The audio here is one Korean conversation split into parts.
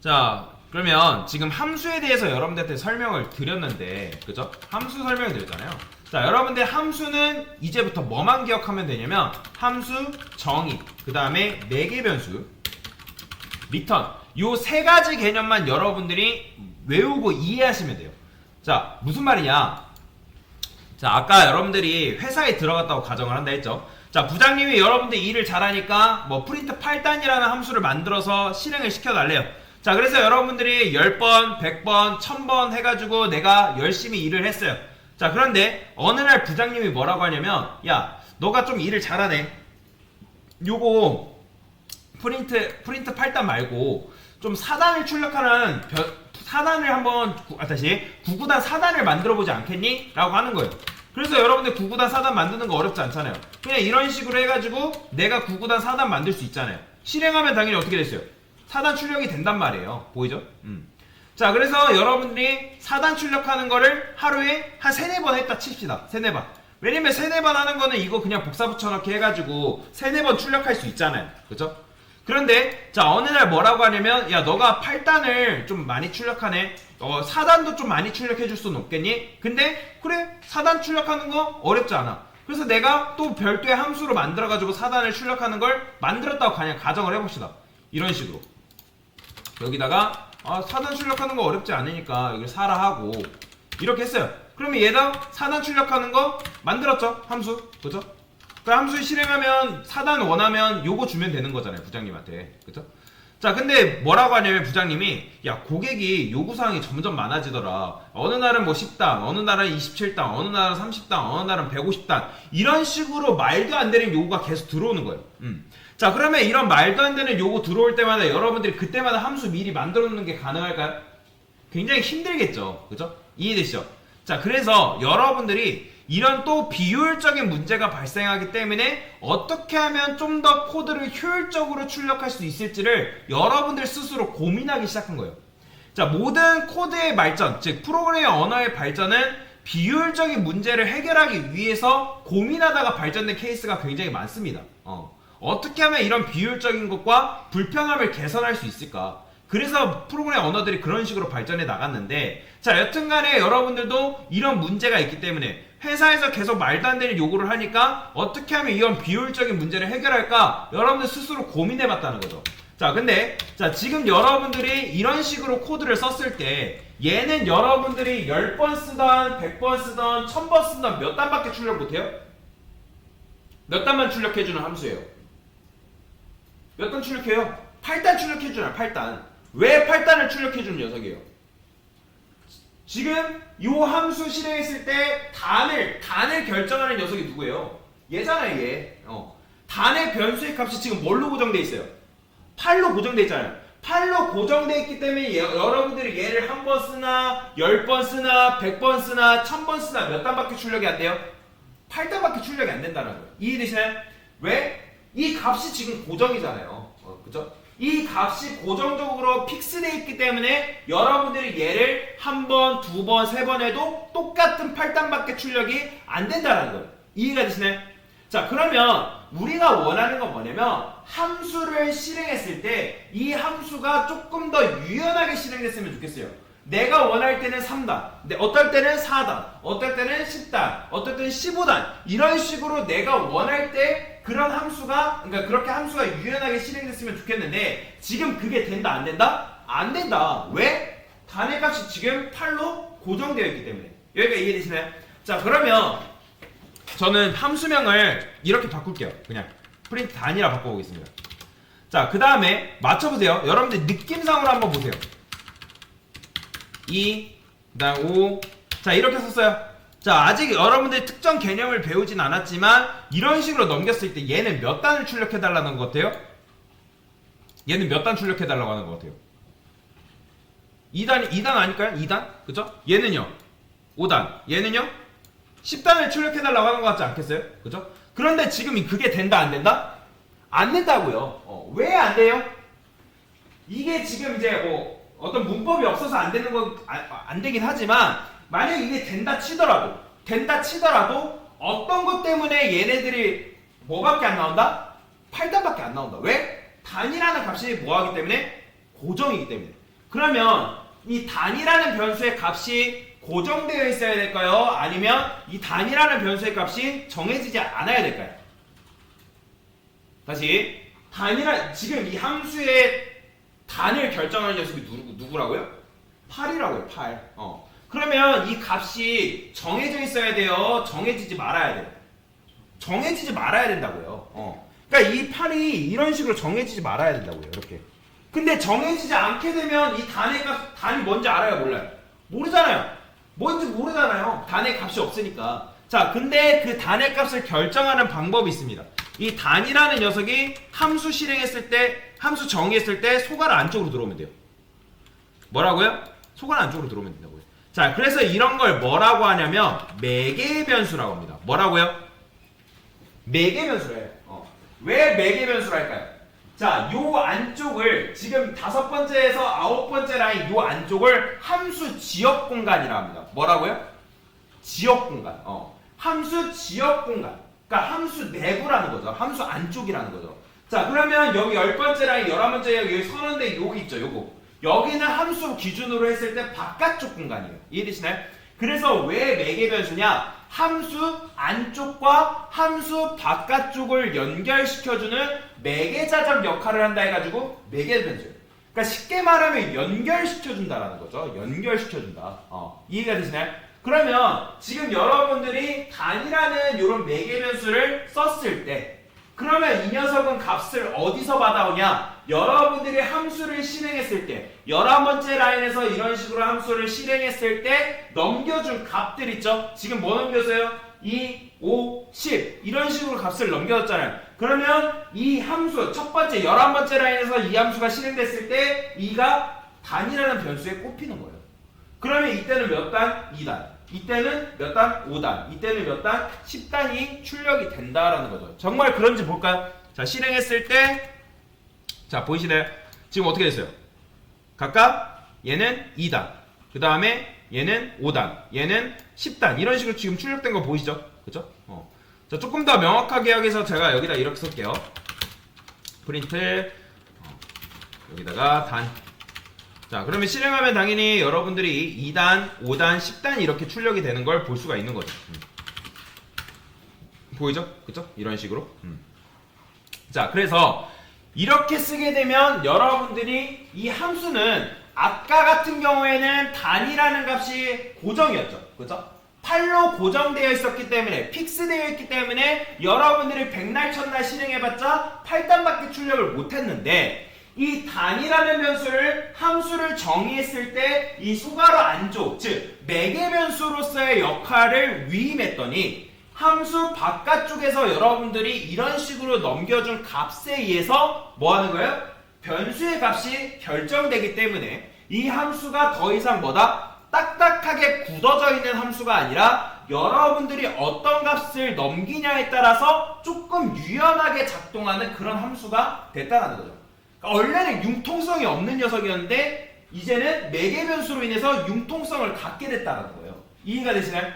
자, 그러면 지금 함수에 대해서 여러분들한테 설명을 드렸는데, 그죠? 함수 설명을 드렸잖아요. 자, 여러분들 함수는 이제부터 뭐만 기억하면 되냐면 함수, 정의, 그 다음에 4개 변수, 리턴, 요 3가지 개념만 여러분들이 외우고 이해하시면 돼요. 자, 무슨 말이냐? 자, 아까 여러분들이 회사에 들어갔다고 가정을 한다 했죠. 자, 부장님이 여러분들 일을 잘하니까 뭐 프린트 8단이라는 함수를 만들어서 실행을 시켜달래요. 자, 그래서 여러분들이 10번, 100번, 1000번 해가지고 내가 열심히 일을 했어요. 자, 그런데 어느 날 부장님이 뭐라고 하냐면, 야, 너가 좀 일을 잘하네. 요거 프린트 8단 말고 좀 4단을 출력하는 4단을 한번 다시 9구단 4단을 만들어보지 않겠니? 라고 하는 거예요. 그래서 여러분들 9구단 4단 만드는 거 어렵지 않잖아요. 그냥 이런 식으로 해가지고 내가 9구단 4단 만들 수 있잖아요. 실행하면 당연히 어떻게 됐어요? 4단 출력이 된단 말이에요. 보이죠? 자, 그래서 여러분들이 4단 출력하는 거를 하루에 한 3-4번 했다 칩시다. 3-4번. 왜냐면 3-4번 하는 거는 이거 그냥 복사 붙여넣기 해가지고 3-4번 출력할 수 있잖아요. 그죠? 그런데 자, 어느 날 뭐라고 하냐면, 야, 너가 8단을 좀 많이 출력하네. 4단도 좀 많이 출력해 줄 수는 없겠니? 근데 그래, 4단 출력하는 거 어렵지 않아. 그래서 내가 또 별도의 함수로 만들어가지고 4단을 출력하는 걸 만들었다고 그냥 가정을 해봅시다. 이런 식으로 여기다가 4단 출력하는 거 어렵지 않으니까 이걸 4라 하고 이렇게 했어요. 그러면 얘다 4단 출력하는 거 만들었죠? 함수. 그죠? 그 함수 실행하면 4단 원하면 요거 주면 되는 거잖아요, 부장님한테. 그죠? 자, 근데 뭐라고 하냐면 부장님이, 야, 고객이 요구사항이 점점 많아지더라. 어느 날은 뭐 10단, 어느 날은 27단, 어느 날은 30단, 어느 날은 150단, 이런 식으로 말도 안 되는 요구가 계속 들어오는 거예요. 자, 그러면 이런 말도 안 되는 요구 들어올 때마다 여러분들이 그때마다 함수 미리 만들어 놓는 게 가능할까요? 굉장히 힘들겠죠. 그죠? 이해되시죠? 자, 그래서 여러분들이 이런 또 비효율적인 문제가 발생하기 때문에 어떻게 하면 좀 더 코드를 효율적으로 출력할 수 있을지를 여러분들 스스로 고민하기 시작한 거예요. 자, 모든 코드의 발전, 즉 프로그래밍 언어의 발전은 비효율적인 문제를 해결하기 위해서 고민하다가 발전된 케이스가 굉장히 많습니다. 어떻게 하면 이런 비효율적인 것과 불편함을 개선할 수 있을까? 그래서 프로그래밍 언어들이 그런 식으로 발전해 나갔는데, 자, 여튼간에 여러분들도 이런 문제가 있기 때문에 회사에서 계속 말도 안 되는 요구를 하니까 어떻게 하면 이런 비효율적인 문제를 해결할까? 여러분들 스스로 고민해 봤다는 거죠. 자, 근데 자, 지금 여러분들이 이런 식으로 코드를 썼을 때 얘는 여러분들이 10번 쓰던 100번 쓰던 1000번 쓰던 몇 단밖에 출력 못해요? 몇 단만 출력해주는 함수예요? 몇 단 출력해요? 8단 출력해주나요? 8단. 왜 8단을 출력해주는 녀석이에요? 지금 요 함수 실행했을 때 단을 결정하는 녀석이 누구예요? 얘잖아요, 얘. 단의 변수의 값이 지금 뭘로 고정돼 있어요? 8로 고정돼 있잖아요. 8로 고정돼 있기 때문에 여러분들이 얘를 한 번 쓰나 10번 쓰나 100번 쓰나 1000번 쓰나 몇 단밖에 출력이 안 돼요? 8단밖에 출력이 안 된다는 거예요. 이해되시나요? 왜? 이 값이 지금 고정이잖아요. 그죠? 이 값이 고정적으로 픽스되어 있기 때문에 여러분들이 얘를 한 번, 두 번, 세 번 해도 똑같은 8단밖에 출력이 안 된다는 거예요. 이해가 되시나요? 자, 그러면 우리가 원하는 건 뭐냐면 함수를 실행했을 때 이 함수가 조금 더 유연하게 실행됐으면 좋겠어요. 내가 원할 때는 3단, 근데 어떨 때는 4단, 어떨 때는 10단, 어떨 때는 15단, 이런 식으로 내가 원할 때 그런 함수가, 그러니까 그렇게 함수가 유연하게 실행됐으면 좋겠는데 지금 그게 된다 안 된다? 안 된다. 왜? 단의 값이 지금 8로 고정되어 있기 때문에. 여기가 이해되시나요? 자, 그러면 저는 함수명을 이렇게 바꿀게요. 그냥 프린트 단이라 바꿔보겠습니다. 자, 그 다음에 맞춰보세요. 여러분들 느낌상으로 한번 보세요. 2, 그 다음 5. 자, 이렇게 썼어요. 자, 아직 여러분들이 특정 개념을 배우진 않았지만 이런 식으로 넘겼을 때 얘는 몇 단을 출력해달라는 것 같아요? 얘는 몇 단 출력해달라고 하는 것 같아요? 2단 아닐까요? 2단? 그죠? 얘는요? 5단. 얘는요? 10단을 출력해달라고 하는 것 같지 않겠어요? 그죠? 그런데 지금 그게 된다 안 된다? 안 된다고요. 왜 안 돼요? 이게 지금 이제 뭐 어떤 문법이 없어서 안 되는 건 안 되긴 하지만 만약에 이게 된다 치더라도 어떤 것 때문에 얘네들이 뭐밖에 안 나온다? 8단밖에 안 나온다. 왜? 단이라는 값이 뭐하기 때문에? 고정이기 때문에. 그러면 이 단이라는 변수의 값이 고정되어 있어야 될까요? 아니면 이 단이라는 변수의 값이 정해지지 않아야 될까요? 다시 지금 이 함수의 단을 결정하는 녀석이 누구라고요? 8이라고요. 8. 그러면 이 값이 정해져 있어야 돼요? 정해지지 말아야 돼요? 정해지지 말아야 된다고요. 그러니까 이 8이 이런 식으로 정해지지 말아야 된다고요. 이렇게. 근데 정해지지 않게 되면 이 단이 뭔지 알아요? 몰라요? 모르잖아요. 뭔지 모르잖아요. 단의 값이 없으니까. 자, 근데 그 단의 값을 결정하는 방법이 있습니다. 이 단이라는 녀석이 함수 실행했을 때, 함수 정의했을 때 소괄 안쪽으로 들어오면 돼요. 뭐라고요? 소괄 안쪽으로 들어오면 된다고요. 자, 그래서 이런 걸 뭐라고 하냐면 매개 변수라고 합니다. 뭐라고요? 매개 변수래요. 왜 매개 변수라 할까요? 자, 요 안쪽을 지금 5번째에서 9번째 라인 요 안쪽을 함수 지역 공간이라 합니다. 뭐라고요? 지역 공간. 함수 지역 공간. 그러니까 함수 내부라는 거죠. 함수 안쪽이라는 거죠. 자, 그러면 여기 10번째 라인, 11번째 여기 서는데 여기 있죠. 요거. 여기는 함수 기준으로 했을 때 바깥쪽 공간이에요. 이해되시나요? 그래서 왜 매개 변수냐? 함수 안쪽과 함수 바깥쪽을 연결시켜주는 매개자적 역할을 한다 해가지고 매개 변수예요. 그러니까 쉽게 말하면 연결시켜준다라는 거죠. 연결시켜준다. 이해가 되시나요? 그러면 지금 여러분들이 단이라는 이런 매개 변수를 썼을 때 그러면 이 녀석은 값을 어디서 받아오냐? 여러분들이 함수를 실행했을 때 11번째 라인에서 이런 식으로 함수를 실행했을 때 넘겨준 값들 있죠? 지금 뭐 넘겼어요? 2, 5, 10 이런 식으로 값을 넘겨줬잖아요. 그러면 이 함수 첫 번째 11번째 라인에서 이 함수가 실행됐을 때 2가 단이라는 변수에 꼽히는 거예요. 그러면 이때는 몇 단? 2단. 이때는 몇 단? 5단. 이때는 몇 단? 10단이 출력이 된다라는 거죠. 정말 그런지 볼까요? 자, 실행했을 때 자, 보이시나요? 지금 어떻게 됐어요? 각각 얘는 2단. 그 다음에 얘는 5단. 얘는 10단. 이런 식으로 지금 출력된 거 보이시죠? 그쵸? 자, 조금 더 명확하게 하기 위해서 제가 여기다 이렇게 쓸게요. 프린트 여기다가 단. 자, 그러면 실행하면 당연히 여러분들이 2단, 5단, 10단 이렇게 출력이 되는 걸 볼 수가 있는 거죠. 보이죠? 그쵸? 이런 식으로. 자, 그래서 이렇게 쓰게 되면 여러분들이 이 함수는 아까 같은 경우에는 단이라는 값이 고정이었죠. 그죠? 8로 고정되어 있었기 때문에 픽스되어 있기 때문에 여러분들이 백날 첫날 실행해봤자 8단밖에 출력을 못했는데 이 단이라는 변수를 함수를 정의했을 때 이 소괄호 안쪽 즉 매개 변수로서의 역할을 위임했더니 함수 바깥쪽에서 여러분들이 이런 식으로 넘겨준 값에 의해서 뭐 하는 거예요? 변수의 값이 결정되기 때문에 이 함수가 더 이상 뭐다? 딱딱하게 굳어져 있는 함수가 아니라 여러분들이 어떤 값을 넘기냐에 따라서 조금 유연하게 작동하는 그런 함수가 됐다는 거죠. 그러니까 원래는 융통성이 없는 녀석이었는데 이제는 매개 변수로 인해서 융통성을 갖게 됐다는 거예요. 이해가 되시나요?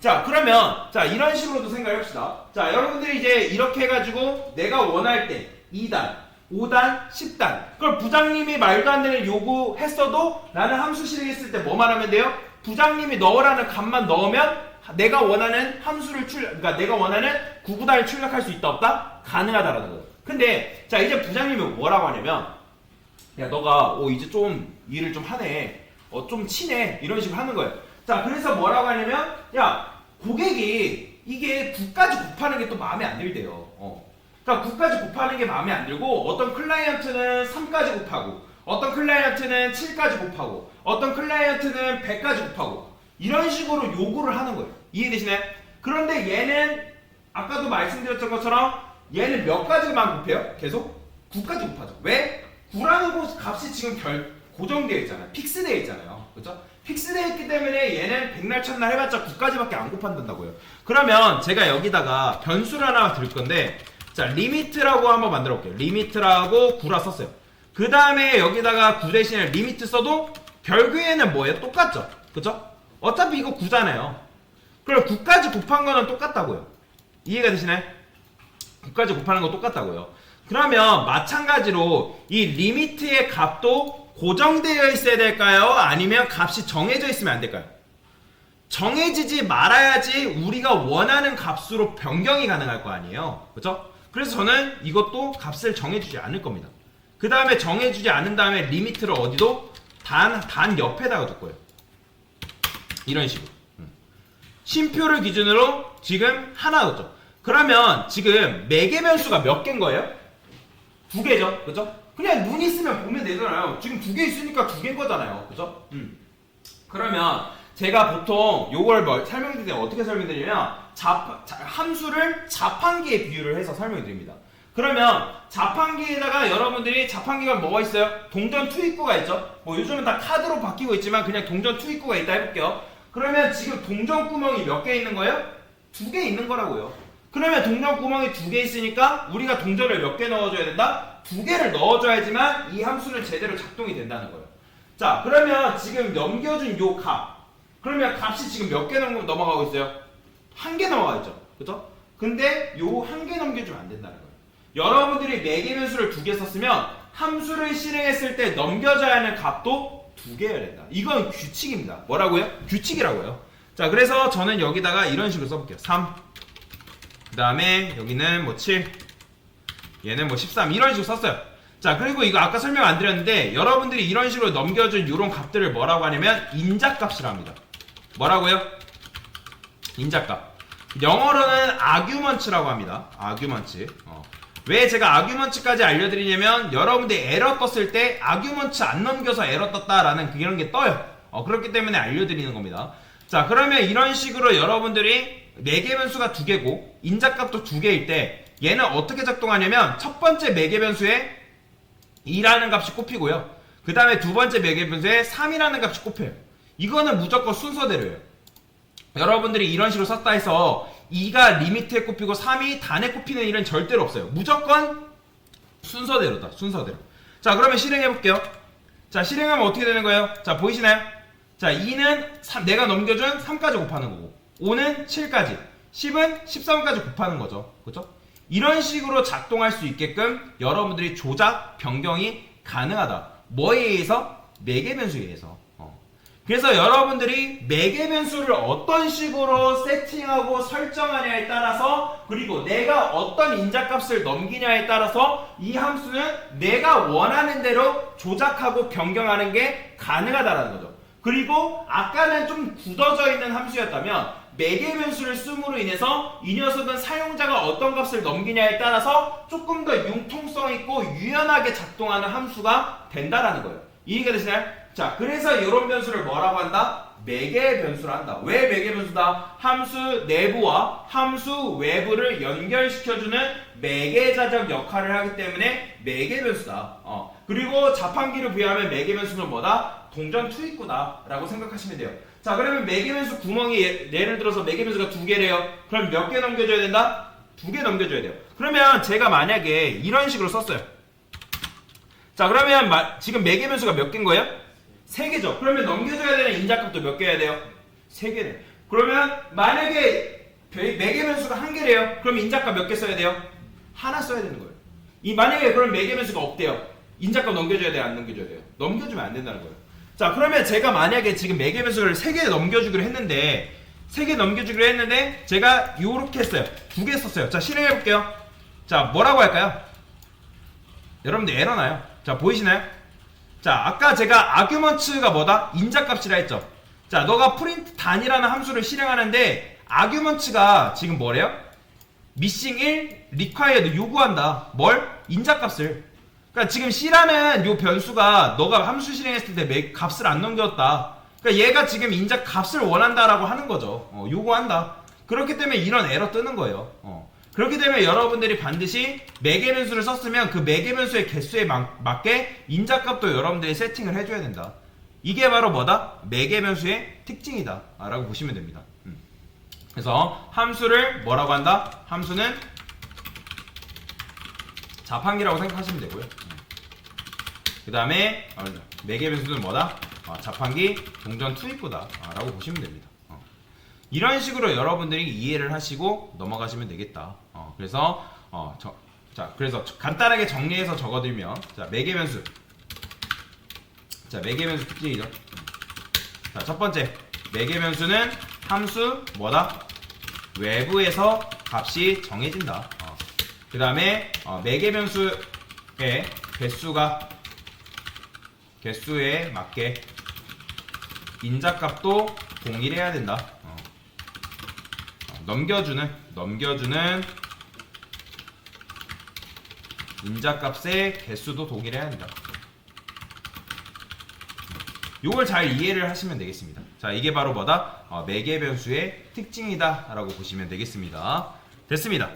자, 그러면 자 이런 식으로도 생각해 봅시다. 자, 여러분들이 이제 이렇게 해가지고 내가 원할 때 2단, 5단, 10단 그걸 부장님이 말도 안 되는 요구했어도 나는 함수 실행했을 때 뭐만 하면 돼요? 부장님이 넣으라는 값만 넣으면 내가 원하는 함수를 그러니까 내가 원하는 구구단을 출력할 수 있다 없다? 가능하다라는 거예요. 근데 자 이제 부장님이 뭐라고 하냐면 야 너가 이제 좀 일을 좀 하네 좀 치네 이런 식으로 하는 거예요. 자 그래서 뭐라고 하냐면 야 고객이 이게 9까지 곱하는 게 또 마음에 안 들대요. 그러니까 9까지 곱하는 게 마음에 안 들고 어떤 클라이언트는 3까지 곱하고 어떤 클라이언트는 7까지 곱하고 어떤 클라이언트는 100까지 곱하고 이런 식으로 요구를 하는 거예요. 이해되시나요? 그런데 얘는 아까도 말씀드렸던 것처럼 얘는 몇 가지만 곱해요? 계속? 9까지 곱하죠. 왜? 9라는 값이 지금 고정되어 있잖아요. 픽스되어 있잖아요. 그렇죠? 픽스되어 있기 때문에 얘는 백날 첫날 해봤자 9까지밖에 안 곱한다고요. 그러면 제가 여기다가 변수를 하나 들 건데 자 리미트라고 한번 만들어 볼게요. 리미트라고 9라 썼어요. 그 다음에 여기다가 9 대신에 리미트 써도 결국에는 뭐예요? 똑같죠? 그쵸? 어차피 이거 9잖아요. 그럼 9까지 곱한 거는 똑같다고요. 이해가 되시나요? 9까지 곱하는 거 똑같다고요. 그러면 마찬가지로 이 리미트의 값도 고정되어 있어야 될까요? 아니면 값이 정해져 있으면 안 될까요? 정해지지 말아야지 우리가 원하는 값으로 변경이 가능할 거 아니에요. 그렇죠? 그래서 저는 이것도 값을 정해주지 않을 겁니다. 그 다음에 정해주지 않은 다음에 리미트를 어디도 단 옆에다가 둘 거예요. 이런 식으로. 쉼표를 기준으로 지금 하나 넣었죠. 그러면 지금 매개 변수가 몇 개인 거예요? 두 개죠. 그죠? 그냥 눈 있으면 보면 되잖아요. 지금 두 개 있으니까 두 개인 거잖아요. 그죠? 그러면 제가 보통 요걸 설명드릴 때 어떻게 설명드리냐면 함수를 자판기에 비유를 해서 설명드립니다. 그러면 자판기에다가 여러분들이 자판기가 뭐가 있어요? 동전 투입구가 있죠. 뭐 요즘은 다 카드로 바뀌고 있지만 그냥 동전 투입구가 있다 해볼게요. 그러면 지금 동전 구멍이 몇 개 있는 거예요? 두 개 있는 거라고요. 그러면 동전 구멍이 두 개 있으니까 우리가 동전을 몇 개 넣어줘야 된다? 두 개를 넣어줘야지만 이 함수는 제대로 작동이 된다는 거예요. 자, 그러면 지금 넘겨준 요 값. 그러면 값이 지금 몇 개 넘어가고 있어요? 한 개 넘어가 있죠. 그죠? 근데 요 한 개 넘겨주면 안 된다는 거예요. 여러분들이 매개 변수를 두 개 썼으면 함수를 실행했을 때 넘겨져야 하는 값도 두 개여야 된다. 이건 규칙입니다. 뭐라고요? 규칙이라고요. 자, 그래서 저는 여기다가 이런 식으로 써볼게요. 3. 그 다음에 여기는 뭐 7. 얘는 뭐 13. 이런 식으로 썼어요. 자, 그리고 이거 아까 설명 안 드렸는데 여러분들이 이런 식으로 넘겨준 이런 값들을 뭐라고 하냐면 인자값이라 합니다. 뭐라고요? 인자값. 영어로는 arguments라고 합니다. arguments. 왜 제가 arguments까지 알려드리냐면 여러분들이 에러 떴을 때 arguments 안 넘겨서 에러 떴다라는 그런 게 떠요. 그렇기 때문에 알려드리는 겁니다. 자, 그러면 이런 식으로 여러분들이 매개 변수가 두 개고 인자값도 두 개일 때 얘는 어떻게 작동하냐면 첫 번째 매개 변수에 2라는 값이 꼽히고요. 그 다음에 두 번째 매개 변수에 3이라는 값이 꼽혀요. 이거는 무조건 순서대로예요. 여러분들이 이런 식으로 썼다 해서 2가 리미트에 꼽히고 3이 단에 꼽히는 일은 절대로 없어요. 무조건 순서대로다. 순서대로. 자, 그러면 실행해볼게요. 자, 실행하면 어떻게 되는 거예요? 자, 보이시나요? 자, 2는 내가 넘겨준 3까지 곱하는 거고 5는 7까지 10은 13까지 곱하는 거죠. 그렇죠? 이런 식으로 작동할 수 있게끔 여러분들이 조작, 변경이 가능하다. 뭐에 의해서? 매개 변수에 의해서. 그래서 여러분들이 매개 변수를 어떤 식으로 세팅하고 설정하냐에 따라서 그리고 내가 어떤 인자값을 넘기냐에 따라서 이 함수는 내가 원하는 대로 조작하고 변경하는 게 가능하다는 거죠. 그리고 아까는 좀 굳어져 있는 함수였다면 매개 변수를 씀으로 인해서 이 녀석은 사용자가 어떤 값을 넘기냐에 따라서 조금 더 융통성 있고 유연하게 작동하는 함수가 된다라는 거예요. 이해가 되시나요? 자, 그래서 이런 변수를 뭐라고 한다? 매개 변수를 한다. 왜 매개 변수다? 함수 내부와 함수 외부를 연결시켜주는 매개자적 역할을 하기 때문에 매개 변수다. 그리고 자판기를 부여하면 매개 변수는 뭐다? 동전 투입구다 라고 생각하시면 돼요. 자, 그러면 매개 변수 구멍이 예를 들어서 매개 변수가 두 개래요. 그럼 몇 개 넘겨줘야 된다? 두 개 넘겨줘야 돼요. 그러면 제가 만약에 이런 식으로 썼어요. 자, 그러면 지금 매개 변수가 몇 개인 거예요? 3개죠. 그러면 넘겨줘야 되는 인자값도 몇 개여야 돼요? 3개래. 그러면 만약에 매개 변수가 1개래요. 그럼 인자값 몇 개 써야 돼요? 하나 써야 되는 거예요. 만약에 그럼 매개 변수가 없대요. 인자값 넘겨줘야 돼요? 안 넘겨줘야 돼요? 넘겨주면 안 된다는 거예요. 자, 그러면 제가 만약에 지금 매개 변수를 3개 넘겨주기로 했는데 3개 넘겨주기로 했는데 제가 요렇게 했어요. 2개 썼어요. 자, 실행해 볼게요. 자, 뭐라고 할까요? 여러분들 에러 나요. 자, 보이시나요? 자, 아까 제가 arguments가 뭐다? 인자값이라 했죠. 자, 너가 print 단이라는 함수를 실행하는데 arguments가 지금 뭐래요? missing 1, required 요구한다. 뭘? 인자값을. 그러니까 지금 C라는 요 변수가 너가 함수 실행했을 때 값을 안 넘겼다. 그러니까 얘가 지금 인자 값을 원한다라고 하는 거죠. 요구한다. 그렇기 때문에 이런 에러 뜨는 거예요. 그렇기 때문에 여러분들이 반드시 매개 변수를 썼으면 그 매개 변수의 개수에 맞게 인자값도 여러분들이 세팅을 해줘야 된다. 이게 바로 뭐다? 매개 변수의 특징이다 라고 보시면 됩니다. 그래서 함수를 뭐라고 한다? 함수는 자판기라고 생각하시면 되고요. 그 다음에 매개 변수는 뭐다? 자판기 동전 투입구다 라고 보시면 됩니다. 이런 식으로 여러분들이 이해를 하시고 넘어가시면 되겠다. 그래서 그래서 간단하게 정리해서 적어드리면, 자, 매개 변수. 자, 매개변수 특징이죠. 자, 첫 번째, 매개변수는 함수 뭐다? 외부에서 값이 정해진다. 그 다음에 매개변수의 개수에 맞게 인자값도 동일해야 된다. 넘겨주는 인자값의 개수도 동일해야 된다. 요걸 잘 이해를 하시면 되겠습니다. 자, 이게 바로 뭐다? 매개변수의 특징이다 라고 보시면 되겠습니다. 됐습니다.